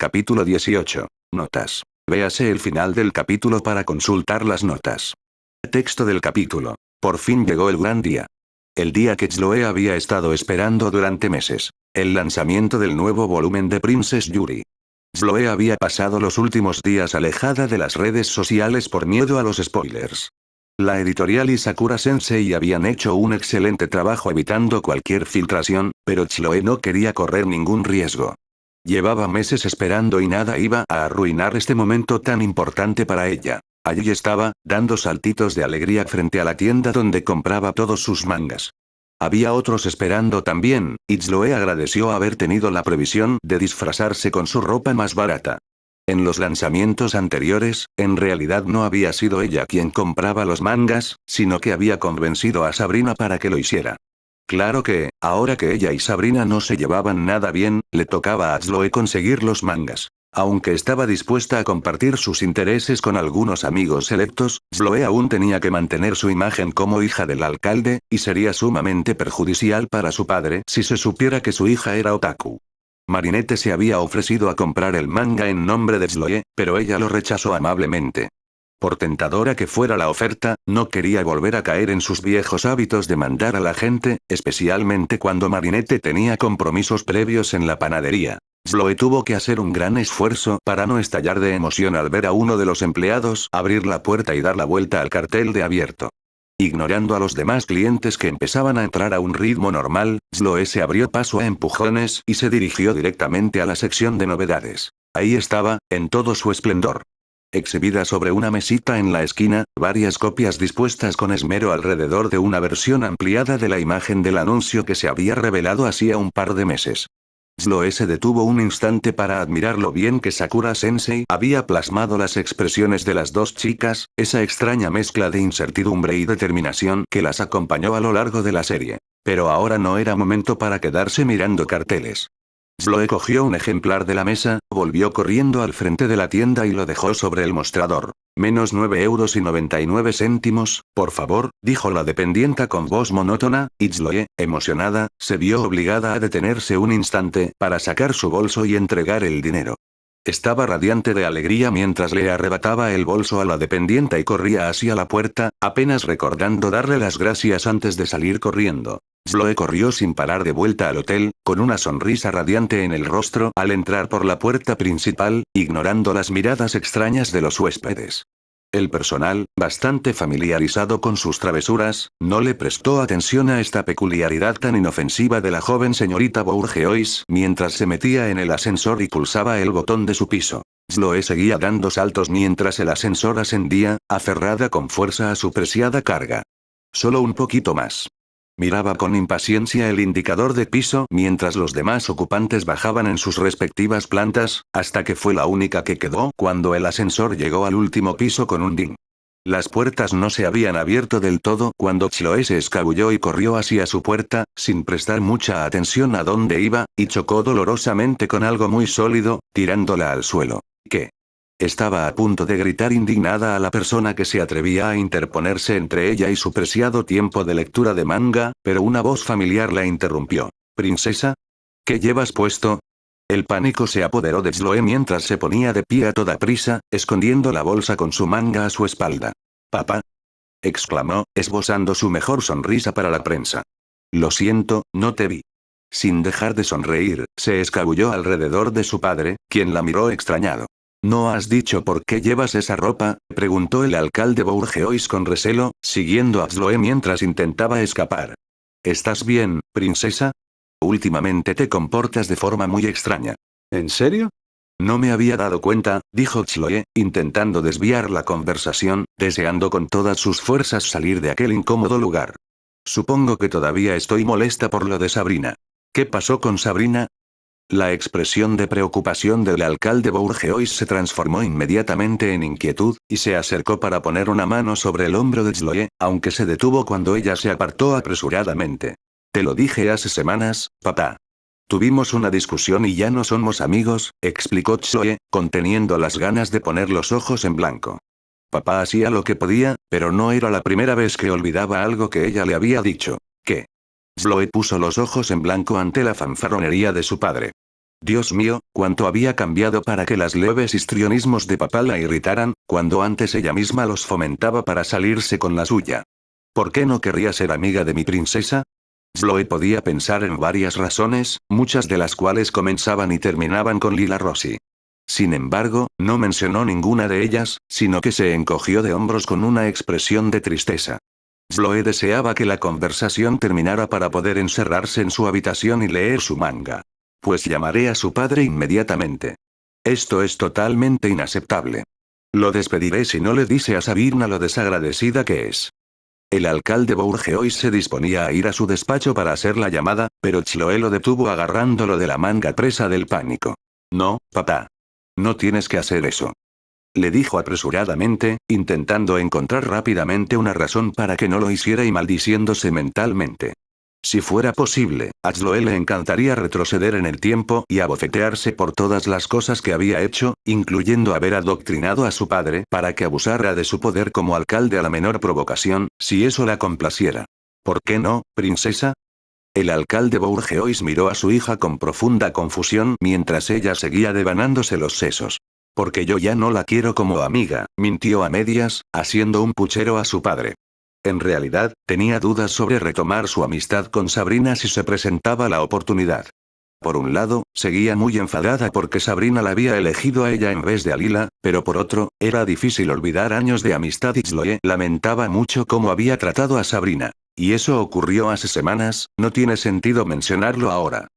Capítulo 18. Notas. Véase el final del capítulo para consultar las notas. Texto del capítulo. Por fin llegó el gran día. El día que Chloe había estado esperando durante meses. El lanzamiento del nuevo volumen de Princess Yuri. Chloe había pasado los últimos días alejada de las redes sociales por miedo a los spoilers. La editorial y Sakura Sensei habían hecho un excelente trabajo evitando cualquier filtración, pero Chloe no quería correr ningún riesgo. Llevaba meses esperando y nada iba a arruinar este momento tan importante para ella. Allí estaba, dando saltitos de alegría frente a la tienda donde compraba todos sus mangas. Había otros esperando también, y Chloe agradeció haber tenido la previsión de disfrazarse con su ropa más barata. En los lanzamientos anteriores, en realidad no había sido ella quien compraba los mangas, sino que había convencido a Sabrina para que lo hiciera. Claro que, ahora que ella y Sabrina no se llevaban nada bien, le tocaba a Chloe conseguir los mangas. Aunque estaba dispuesta a compartir sus intereses con algunos amigos selectos, Chloe aún tenía que mantener su imagen como hija del alcalde, y sería sumamente perjudicial para su padre si se supiera que su hija era otaku. Marinette se había ofrecido a comprar el manga en nombre de Chloe, pero ella lo rechazó amablemente. Por tentadora que fuera la oferta, no quería volver a caer en sus viejos hábitos de mandar a la gente, especialmente cuando Marinette tenía compromisos previos en la panadería. Chloe tuvo que hacer un gran esfuerzo para no estallar de emoción al ver a uno de los empleados abrir la puerta y dar la vuelta al cartel de abierto. Ignorando a los demás clientes que empezaban a entrar a un ritmo normal, Chloe se abrió paso a empujones y se dirigió directamente a la sección de novedades. Ahí estaba, en todo su esplendor. Exhibida sobre una mesita en la esquina, varias copias dispuestas con esmero alrededor de una versión ampliada de la imagen del anuncio que se había revelado hacía un par de meses. Chloe se detuvo un instante para admirar lo bien que Sakura Sensei había plasmado las expresiones de las dos chicas, esa extraña mezcla de incertidumbre y determinación que las acompañó a lo largo de la serie. Pero ahora no era momento para quedarse mirando carteles. Chloe cogió un ejemplar de la mesa, volvió corriendo al frente de la tienda y lo dejó sobre el mostrador. Menos 9,99 €, por favor, dijo la dependienta con voz monótona, y Chloe, emocionada, se vio obligada a detenerse un instante para sacar su bolso y entregar el dinero. Estaba radiante de alegría mientras le arrebataba el bolso a la dependienta y corría hacia la puerta, apenas recordando darle las gracias antes de salir corriendo. Chloe corrió sin parar de vuelta al hotel, con una sonrisa radiante en el rostro al entrar por la puerta principal, ignorando las miradas extrañas de los huéspedes. El personal, bastante familiarizado con sus travesuras, no le prestó atención a esta peculiaridad tan inofensiva de la joven señorita Bourgeois mientras se metía en el ascensor y pulsaba el botón de su piso. Chloe seguía dando saltos mientras el ascensor ascendía, aferrada con fuerza a su preciada carga. Solo un poquito más. Miraba con impaciencia el indicador de piso mientras los demás ocupantes bajaban en sus respectivas plantas, hasta que fue la única que quedó cuando el ascensor llegó al último piso con un ding. Las puertas no se habían abierto del todo cuando Chloe se escabulló y corrió hacia su puerta, sin prestar mucha atención a dónde iba, y chocó dolorosamente con algo muy sólido, tirándola al suelo. ¿Qué? Estaba a punto de gritar indignada a la persona que se atrevía a interponerse entre ella y su preciado tiempo de lectura de manga, pero una voz familiar la interrumpió. «¿Princesa? ¿Qué llevas puesto?» El pánico se apoderó de Chloe mientras se ponía de pie a toda prisa, escondiendo la bolsa con su manga a su espalda. «¿Papá?» exclamó, esbozando su mejor sonrisa para la prensa. «Lo siento, no te vi». Sin dejar de sonreír, se escabulló alrededor de su padre, quien la miró extrañado. «¿No has dicho por qué llevas esa ropa?», preguntó el alcalde Bourgeois con recelo, siguiendo a Chloe mientras intentaba escapar. «¿Estás bien, princesa? Últimamente te comportas de forma muy extraña». «¿En serio?» «No me había dado cuenta», dijo Chloe, intentando desviar la conversación, deseando con todas sus fuerzas salir de aquel incómodo lugar. «Supongo que todavía estoy molesta por lo de Sabrina». «¿Qué pasó con Sabrina?». La expresión de preocupación del alcalde Bourgeois se transformó inmediatamente en inquietud, y se acercó para poner una mano sobre el hombro de Chloe, aunque se detuvo cuando ella se apartó apresuradamente. «Te lo dije hace semanas, papá. Tuvimos una discusión y ya no somos amigos», explicó Chloe, conteniendo las ganas de poner los ojos en blanco. Papá hacía lo que podía, pero no era la primera vez que olvidaba algo que ella le había dicho. «¿Qué?». Chloe puso los ojos en blanco ante la fanfarronería de su padre. Dios mío, cuánto había cambiado para que las leves histrionismos de papá la irritaran, cuando antes ella misma los fomentaba para salirse con la suya. ¿Por qué no querría ser amiga de mi princesa? Chloe podía pensar en varias razones, muchas de las cuales comenzaban y terminaban con Lila Rossi. Sin embargo, no mencionó ninguna de ellas, sino que se encogió de hombros con una expresión de tristeza. Chloe deseaba que la conversación terminara para poder encerrarse en su habitación y leer su manga. Pues llamaré a su padre inmediatamente. Esto es totalmente inaceptable. Lo despediré si no le dice a Sabrina lo desagradecida que es. El alcalde Bourgeois se disponía a ir a su despacho para hacer la llamada, pero Chloe lo detuvo agarrándolo de la manga presa del pánico. No, papá. No tienes que hacer eso. Le dijo apresuradamente, intentando encontrar rápidamente una razón para que no lo hiciera y maldiciéndose mentalmente. Si fuera posible, a Chloe le encantaría retroceder en el tiempo y abofetearse por todas las cosas que había hecho, incluyendo haber adoctrinado a su padre para que abusara de su poder como alcalde a la menor provocación, si eso la complaciera. ¿Por qué no, princesa? El alcalde Bourgeois miró a su hija con profunda confusión mientras ella seguía devanándose los sesos. Porque yo ya no la quiero como amiga, mintió a medias, haciendo un puchero a su padre. En realidad, tenía dudas sobre retomar su amistad con Sabrina si se presentaba la oportunidad. Por un lado, seguía muy enfadada porque Sabrina la había elegido a ella en vez de a Lila, pero por otro, era difícil olvidar años de amistad y Chloe lamentaba mucho cómo había tratado a Sabrina. Y eso ocurrió hace semanas, no tiene sentido mencionarlo ahora.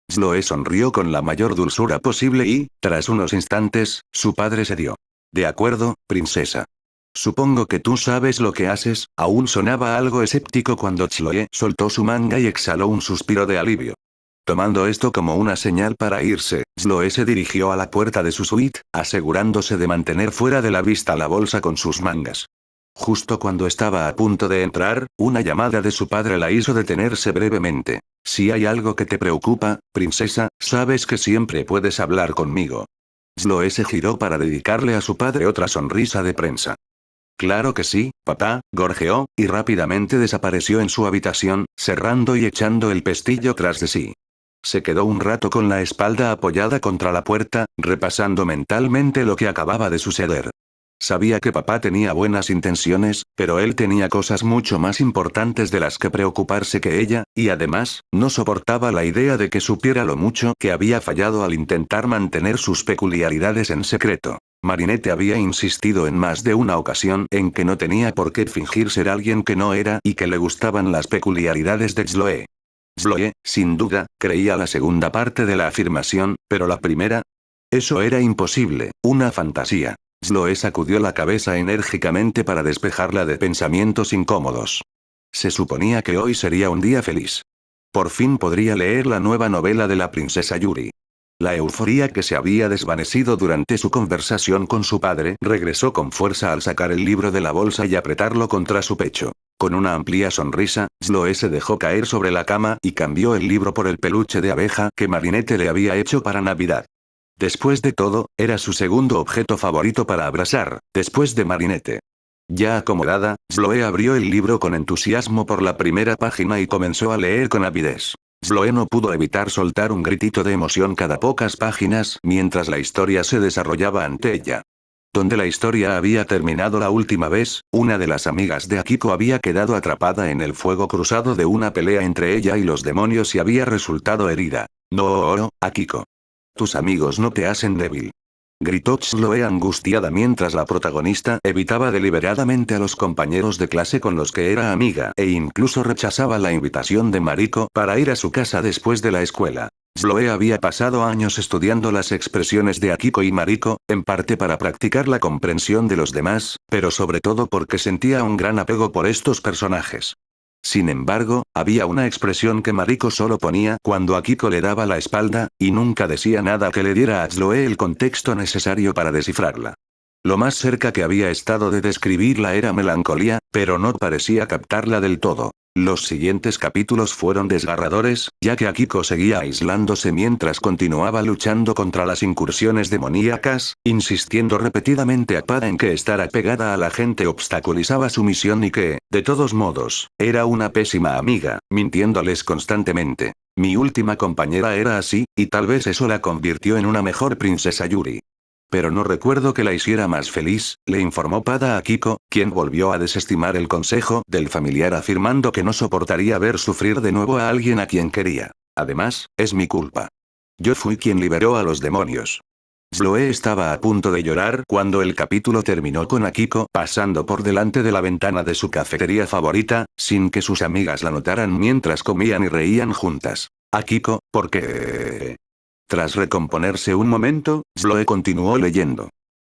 Chloe sonrió con la mayor dulzura posible y, tras unos instantes, su padre se dio. De acuerdo, princesa. Supongo que tú sabes lo que haces, aún sonaba algo escéptico cuando Chloe soltó su manga y exhaló un suspiro de alivio. Tomando esto como una señal para irse, Chloe se dirigió a la puerta de su suite, asegurándose de mantener fuera de la vista la bolsa con sus mangas. Justo cuando estaba a punto de entrar, una llamada de su padre la hizo detenerse brevemente. Si hay algo que te preocupa, princesa, sabes que siempre puedes hablar conmigo. Chloe se giró para dedicarle a su padre otra sonrisa de prensa. Claro que sí, papá, gorjeó, y rápidamente desapareció en su habitación, cerrando y echando el pestillo tras de sí. Se quedó un rato con la espalda apoyada contra la puerta, repasando mentalmente lo que acababa de suceder. Sabía que papá tenía buenas intenciones, pero él tenía cosas mucho más importantes de las que preocuparse que ella, y además, no soportaba la idea de que supiera lo mucho que había fallado al intentar mantener sus peculiaridades en secreto. Marinette había insistido en más de una ocasión en que no tenía por qué fingir ser alguien que no era y que le gustaban las peculiaridades de Chloe. Chloe, sin duda, creía la segunda parte de la afirmación, pero la primera. Eso era imposible, una fantasía. Chloe sacudió la cabeza enérgicamente para despejarla de pensamientos incómodos. Se suponía que hoy sería un día feliz. Por fin podría leer la nueva novela de la princesa Yuri. La euforía que se había desvanecido durante su conversación con su padre regresó con fuerza al sacar el libro de la bolsa y apretarlo contra su pecho. Con una amplia sonrisa, Chloe se dejó caer sobre la cama y cambió el libro por el peluche de abeja que Marinette le había hecho para Navidad. Después de todo, era su segundo objeto favorito para abrazar, después de Marinette. Ya acomodada, Chloe abrió el libro con entusiasmo por la primera página y comenzó a leer con avidez. Chloe no pudo evitar soltar un gritito de emoción cada pocas páginas mientras la historia se desarrollaba ante ella. Donde la historia había terminado la última vez, una de las amigas de Akiko había quedado atrapada en el fuego cruzado de una pelea entre ella y los demonios y había resultado herida. No, Akiko. Tus amigos no te hacen débil. Gritó Chloe angustiada mientras la protagonista evitaba deliberadamente a los compañeros de clase con los que era amiga e incluso rechazaba la invitación de Mariko para ir a su casa después de la escuela. Chloe había pasado años estudiando las expresiones de Akiko y Mariko, en parte para practicar la comprensión de los demás, pero sobre todo porque sentía un gran apego por estos personajes. Sin embargo, había una expresión que Mariko solo ponía cuando Akiko le daba la espalda, y nunca decía nada que le diera a Chloe el contexto necesario para descifrarla. Lo más cerca que había estado de describirla era melancolía, pero no parecía captarla del todo. Los siguientes capítulos fueron desgarradores, ya que Akiko seguía aislándose mientras continuaba luchando contra las incursiones demoníacas, insistiendo repetidamente a Pada en que estar apegada a la gente obstaculizaba su misión y que, de todos modos, era una pésima amiga, mintiéndoles constantemente. Mi última compañera era así, y tal vez eso la convirtió en una mejor princesa Yuri. Pero no recuerdo que la hiciera más feliz, le informó Pada a Akiko, quien volvió a desestimar el consejo del familiar afirmando que no soportaría ver sufrir de nuevo a alguien a quien quería. Además, es mi culpa. Yo fui quien liberó a los demonios. Zoe estaba a punto de llorar cuando el capítulo terminó con Akiko pasando por delante de la ventana de su cafetería favorita, sin que sus amigas la notaran mientras comían y reían juntas. Akiko, ¿por qué? Tras recomponerse un momento, Zoe continuó leyendo.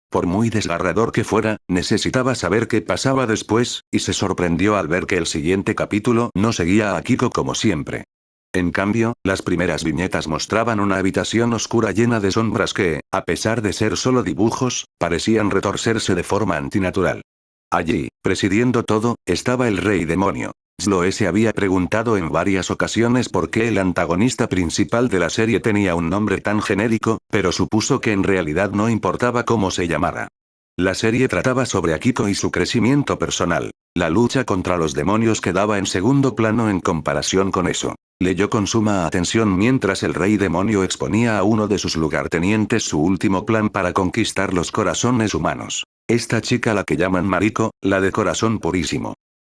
Por muy desgarrador que fuera, necesitaba saber qué pasaba después, y se sorprendió al ver que el siguiente capítulo no seguía a Akiko como siempre. En cambio, las primeras viñetas mostraban una habitación oscura llena de sombras que, a pesar de ser solo dibujos, parecían retorcerse de forma antinatural. Allí, presidiendo todo, estaba el rey demonio. Zoe se había preguntado en varias ocasiones por qué el antagonista principal de la serie tenía un nombre tan genérico, pero supuso que en realidad no importaba cómo se llamara. La serie trataba sobre Akiko y su crecimiento personal. La lucha contra los demonios quedaba en segundo plano en comparación con eso. Leyó con suma atención mientras el rey demonio exponía a uno de sus lugartenientes su último plan para conquistar los corazones humanos. Esta chica, la que llaman Mariko, la de corazón purísimo.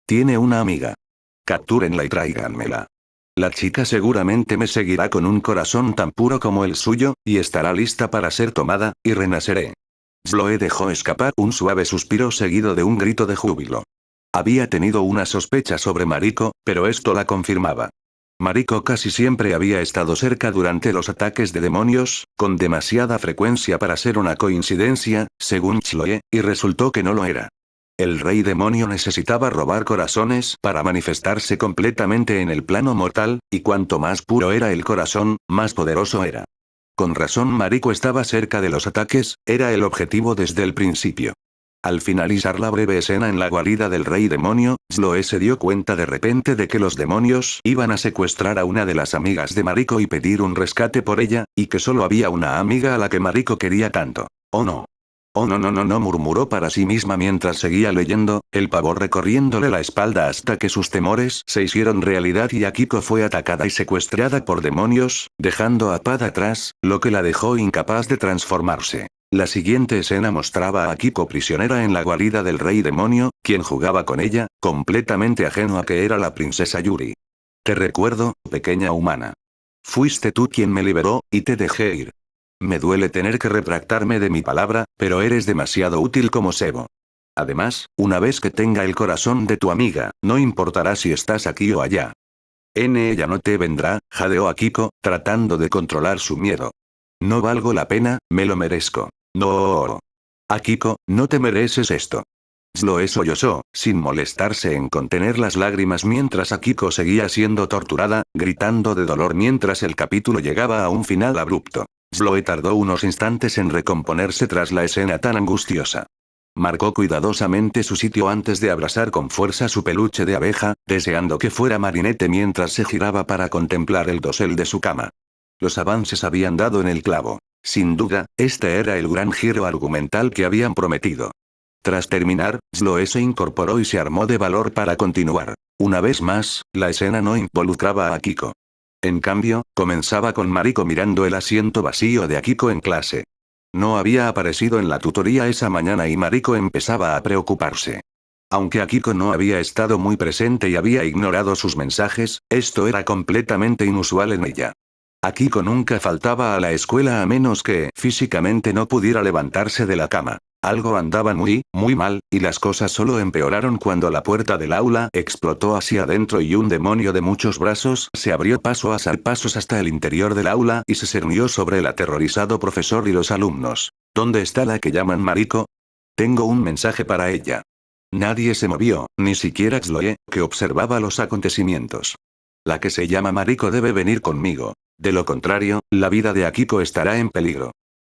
Tiene una amiga. Captúrenla y tráiganmela. La chica seguramente me seguirá con un corazón tan puro como el suyo, y estará lista para ser tomada, y renaceré. Zoe dejó escapar un suave suspiro seguido de un grito de júbilo. Había tenido una sospecha sobre Mariko, pero esto la confirmaba. Mariko casi siempre había estado cerca durante los ataques de demonios, con demasiada frecuencia para ser una coincidencia, según Chloe, y resultó que no lo era. El rey demonio necesitaba robar corazones para manifestarse completamente en el plano mortal, y cuanto más puro era el corazón, más poderoso era. Con razón Mariko estaba cerca de los ataques, era el objetivo desde el principio. Al finalizar la breve escena en la guarida del rey demonio, Zoe se dio cuenta de repente de que los demonios iban a secuestrar a una de las amigas de Mariko y pedir un rescate por ella, y que solo había una amiga a la que Mariko quería tanto. ¡Oh no! Oh no no no no, murmuró para sí misma mientras seguía leyendo, el pavor recorriéndole la espalda hasta que sus temores se hicieron realidad y Akiko fue atacada y secuestrada por demonios, dejando a Pada atrás, lo que la dejó incapaz de transformarse. La siguiente escena mostraba a Akiko prisionera en la guarida del rey demonio, quien jugaba con ella, completamente ajeno a que era la princesa Yuri. Te recuerdo, pequeña humana. Fuiste tú quien me liberó, y te dejé ir. Me duele tener que retractarme de mi palabra, pero eres demasiado útil como cebo. Además, una vez que tenga el corazón de tu amiga, no importará si estás aquí o allá. Ella no te vendrá, jadeó Akiko, tratando de controlar su miedo. No valgo la pena, me lo merezco. No. Akiko, no te mereces esto. Zoe sollozó, sin molestarse en contener las lágrimas mientras Akiko seguía siendo torturada, gritando de dolor mientras el capítulo llegaba a un final abrupto. Zoe tardó unos instantes en recomponerse tras la escena tan angustiosa. Marcó cuidadosamente su sitio antes de abrazar con fuerza su peluche de abeja, deseando que fuera Marinette mientras se giraba para contemplar el dosel de su cama. Los avances habían dado en el clavo. Sin duda, este era el gran giro argumental que habían prometido. Tras terminar, Zoe se incorporó y se armó de valor para continuar. Una vez más, la escena no involucraba a Akiko. En cambio, comenzaba con Mariko mirando el asiento vacío de Akiko en clase. No había aparecido en la tutoría esa mañana y Mariko empezaba a preocuparse. Aunque Akiko no había estado muy presente y había ignorado sus mensajes, esto era completamente inusual en ella. Akiko nunca faltaba a la escuela a menos que físicamente no pudiera levantarse de la cama. Algo andaba muy mal, y las cosas solo empeoraron cuando la puerta del aula explotó hacia adentro y un demonio de muchos brazos se abrió paso a salpasos hasta el interior del aula y se cernió sobre el aterrorizado profesor y los alumnos. ¿Dónde está la que llaman Mariko? Tengo un mensaje para ella. Nadie se movió, ni siquiera Zoe, que observaba los acontecimientos. La que se llama Mariko debe venir conmigo. De lo contrario, la vida de Akiko estará en peligro.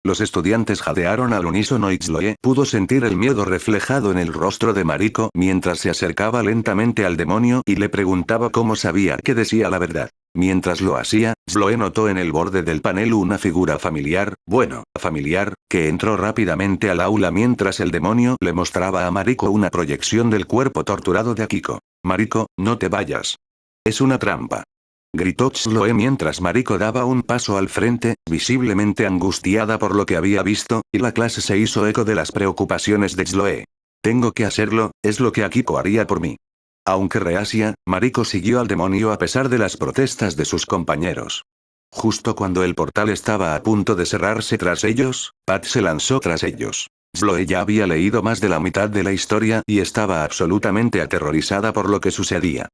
Los estudiantes jadearon al unísono y Chloe pudo sentir el miedo reflejado en el rostro de Mariko mientras se acercaba lentamente al demonio y le preguntaba cómo sabía que decía la verdad. Mientras lo hacía, Chloe notó en el borde del panel una figura familiar, que entró rápidamente al aula mientras el demonio le mostraba a Mariko una proyección del cuerpo torturado de Akiko. Mariko, no te vayas. Es una trampa. Gritó Chloe mientras Mariko daba un paso al frente, visiblemente angustiada por lo que había visto, y la clase se hizo eco de las preocupaciones de Chloe. Tengo que hacerlo, es lo que Akiko haría por mí. Aunque reacia, Mariko siguió al demonio a pesar de las protestas de sus compañeros. Justo cuando el portal estaba a punto de cerrarse tras ellos, Pat se lanzó tras ellos. Chloe ya había leído más de la mitad de la historia y estaba absolutamente aterrorizada por lo que sucedía.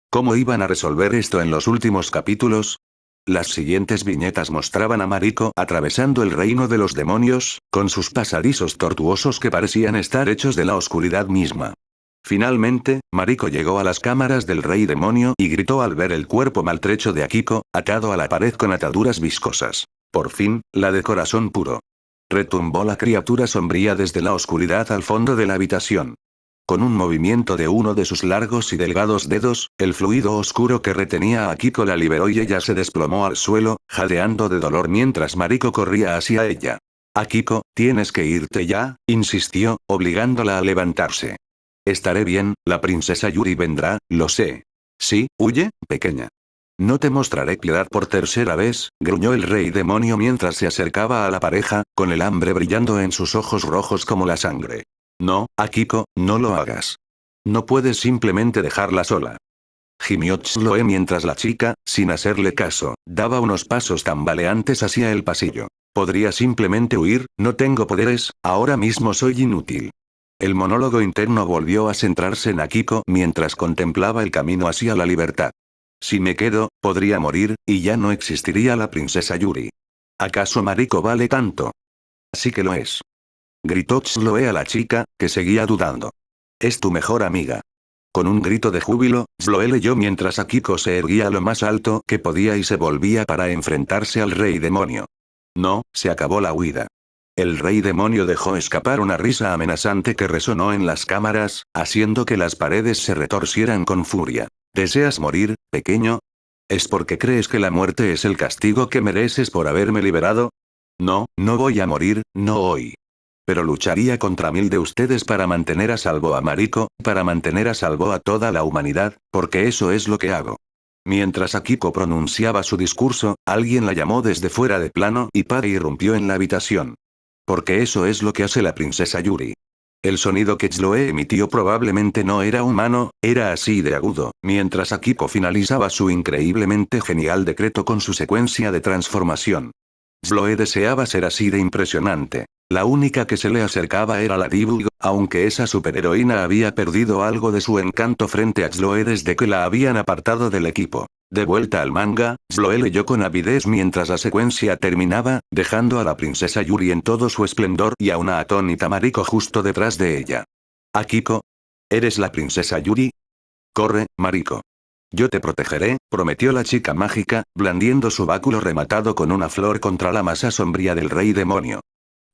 ¿Cómo iban a resolver esto en los últimos capítulos? Las siguientes viñetas mostraban a Mariko atravesando el reino de los demonios, con sus pasadizos tortuosos que parecían estar hechos de la oscuridad misma. Finalmente, Mariko llegó a las cámaras del rey demonio y gritó al ver el cuerpo maltrecho de Akiko, atado a la pared con ataduras viscosas. Por fin, la de corazón puro. Retumbó la criatura sombría desde la oscuridad al fondo de la habitación. Con un movimiento de uno de sus largos y delgados dedos, el fluido oscuro que retenía a Akiko la liberó y ella se desplomó al suelo, jadeando de dolor mientras Mariko corría hacia ella. Akiko, tienes que irte ya, insistió, obligándola a levantarse. Estaré bien, la princesa Yuri vendrá, lo sé. Sí, huye, pequeña. No te mostraré piedad por tercera vez, gruñó el rey demonio mientras se acercaba a la pareja, con el hambre brillando en sus ojos rojos como la sangre. No, Akiko, no lo hagas. No puedes simplemente dejarla sola. Gimió Chloe mientras la chica, sin hacerle caso, daba unos pasos tambaleantes hacia el pasillo. Podría simplemente huir, no tengo poderes, ahora mismo soy inútil. El monólogo interno volvió a centrarse en Akiko mientras contemplaba el camino hacia la libertad. Si me quedo, podría morir, y ya no existiría la princesa Yuri. ¿Acaso Mariko vale tanto? Así que lo es. Gritó Chloe a la chica, que seguía dudando. Es tu mejor amiga. Con un grito de júbilo, Chloe leyó mientras Akiko se erguía lo más alto que podía y se volvía para enfrentarse al rey demonio. No, se acabó la huida. El rey demonio dejó escapar una risa amenazante que resonó en las cámaras, haciendo que las paredes se retorcieran con furia. ¿Deseas morir, pequeño? ¿Es porque crees que la muerte es el castigo que mereces por haberme liberado? No, no voy a morir, no hoy. Pero lucharía contra 1000 de ustedes para mantener a salvo a Mariko, para mantener a salvo a toda la humanidad, porque eso es lo que hago. Mientras Akiko pronunciaba su discurso, alguien la llamó desde fuera de plano y Pat irrumpió en la habitación. Porque eso es lo que hace la princesa Yuri. El sonido que Chloe emitió probablemente no era humano, era así de agudo, mientras Akiko finalizaba su increíblemente genial decreto con su secuencia de transformación. Chloe deseaba ser así de impresionante. La única que se le acercaba era la Dibugo, aunque esa superheroína había perdido algo de su encanto frente a Chloe desde que la habían apartado del equipo. De vuelta al manga, Chloe leyó con avidez mientras la secuencia terminaba, dejando a la princesa Yuri en todo su esplendor y a una atónita Mariko justo detrás de ella. Akiko. ¿Eres la princesa Yuri? Corre, Mariko. Yo te protegeré, prometió la chica mágica, blandiendo su báculo rematado con una flor contra la masa sombría del rey demonio.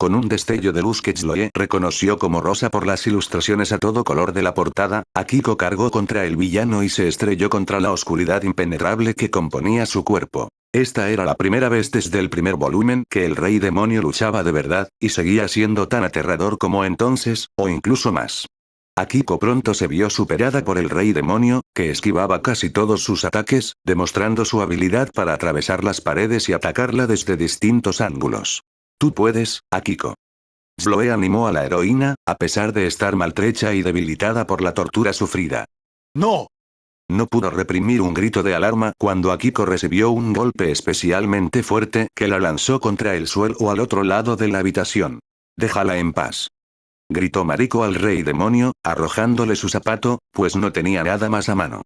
Con un destello de luz que Chloe reconoció como rosa por las ilustraciones a todo color de la portada, Akiko cargó contra el villano y se estrelló contra la oscuridad impenetrable que componía su cuerpo. Esta era la primera vez desde el primer volumen que el rey demonio luchaba de verdad, y seguía siendo tan aterrador como entonces, o incluso más. Akiko pronto se vio superada por el rey demonio, que esquivaba casi todos sus ataques, demostrando su habilidad para atravesar las paredes y atacarla desde distintos ángulos. Tú puedes, Akiko. Chloe animó a la heroína, a pesar de estar maltrecha y debilitada por la tortura sufrida. ¡No! No pudo reprimir un grito de alarma cuando Akiko recibió un golpe especialmente fuerte que la lanzó contra el suelo al otro lado de la habitación. Déjala en paz. Gritó Mariko al rey demonio, arrojándole su zapato, pues no tenía nada más a mano.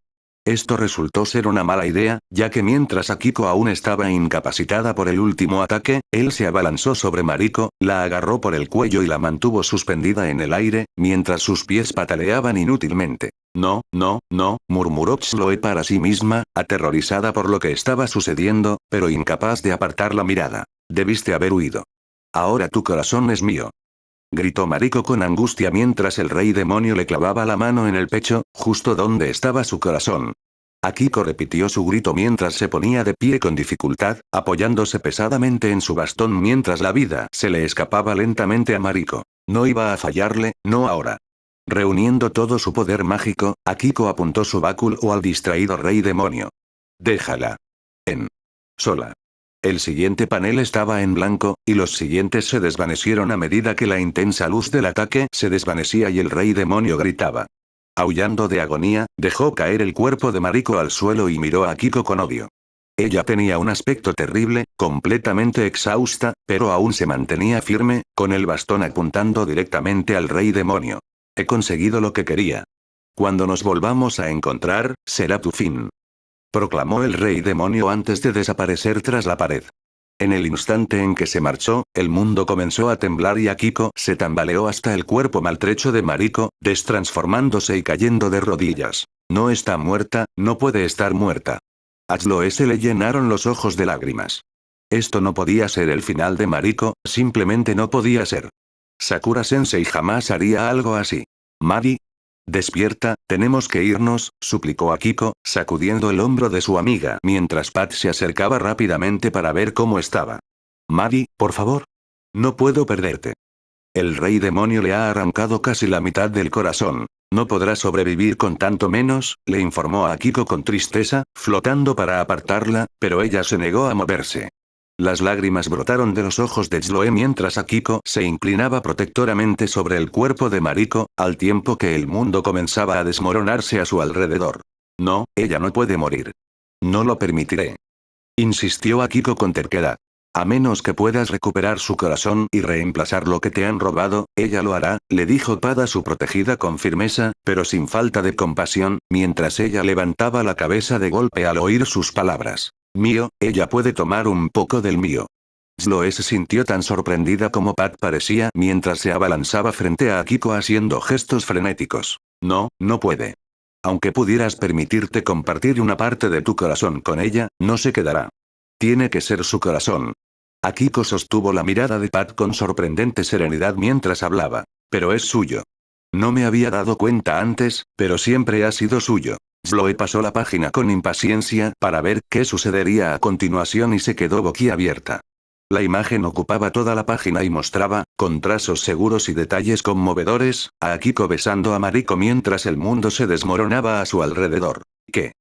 Esto resultó ser una mala idea, ya que mientras Akiko aún estaba incapacitada por el último ataque, él se abalanzó sobre Mariko, la agarró por el cuello y la mantuvo suspendida en el aire, mientras sus pies pataleaban inútilmente. No, no, no, murmuró Chloe para sí misma, aterrorizada por lo que estaba sucediendo, pero incapaz de apartar la mirada. Debiste haber huido. Ahora tu corazón es mío. Gritó Mariko con angustia mientras el rey demonio le clavaba la mano en el pecho, justo donde estaba su corazón. Akiko repitió su grito mientras se ponía de pie con dificultad, apoyándose pesadamente en su bastón mientras la vida se le escapaba lentamente a Mariko. No iba a fallarle, no ahora. Reuniendo todo su poder mágico, Akiko apuntó su báculo al distraído rey demonio. Déjala. Sola. El siguiente panel estaba en blanco, y los siguientes se desvanecieron a medida que la intensa luz del ataque se desvanecía y el rey demonio gritaba. Aullando de agonía, dejó caer el cuerpo de Mariko al suelo y miró a Akiko con odio. Ella tenía un aspecto terrible, completamente exhausta, pero aún se mantenía firme, con el bastón apuntando directamente al rey demonio. He conseguido lo que quería. Cuando nos volvamos a encontrar, será tu fin. Proclamó el rey demonio antes de desaparecer tras la pared. En el instante en que se marchó, el mundo comenzó a temblar y Akiko se tambaleó hasta el cuerpo maltrecho de Mariko, destransformándose y cayendo de rodillas. No está muerta, no puede estar muerta. A Chloe se le llenaron los ojos de lágrimas. Esto no podía ser el final de Mariko, simplemente no podía ser. Sakura-sensei jamás haría algo así. Mari. Despierta, tenemos que irnos, suplicó Akiko, sacudiendo el hombro de su amiga mientras Pat se acercaba rápidamente para ver cómo estaba. Mari, por favor. No puedo perderte. El rey demonio le ha arrancado casi la mitad del corazón. No podrá sobrevivir con tanto menos, le informó a Akiko con tristeza, flotando para apartarla, pero ella se negó a moverse. Las lágrimas brotaron de los ojos de Chloe mientras Akiko se inclinaba protectoramente sobre el cuerpo de Mariko, al tiempo que el mundo comenzaba a desmoronarse a su alrededor. No, ella no puede morir. No lo permitiré. Insistió Akiko con terquedad. A menos que puedas recuperar su corazón y reemplazar lo que te han robado, ella lo hará, le dijo Pada su protegida con firmeza, pero sin falta de compasión, mientras ella levantaba la cabeza de golpe al oír sus palabras. Mío, ella puede tomar un poco del mío. Chloe se sintió tan sorprendida como Pat parecía mientras se abalanzaba frente a Akiko haciendo gestos frenéticos. No, no puede. Aunque pudieras permitirte compartir una parte de tu corazón con ella, no se quedará. Tiene que ser su corazón. Akiko sostuvo la mirada de Pat con sorprendente serenidad mientras hablaba. Pero es suyo. No me había dado cuenta antes, pero siempre ha sido suyo. Chloe pasó la página con impaciencia para ver qué sucedería a continuación y se quedó boquiabierta. La imagen ocupaba toda la página y mostraba, con trazos seguros y detalles conmovedores, a Akiko besando a Mariko mientras el mundo se desmoronaba a su alrededor. ¿Qué?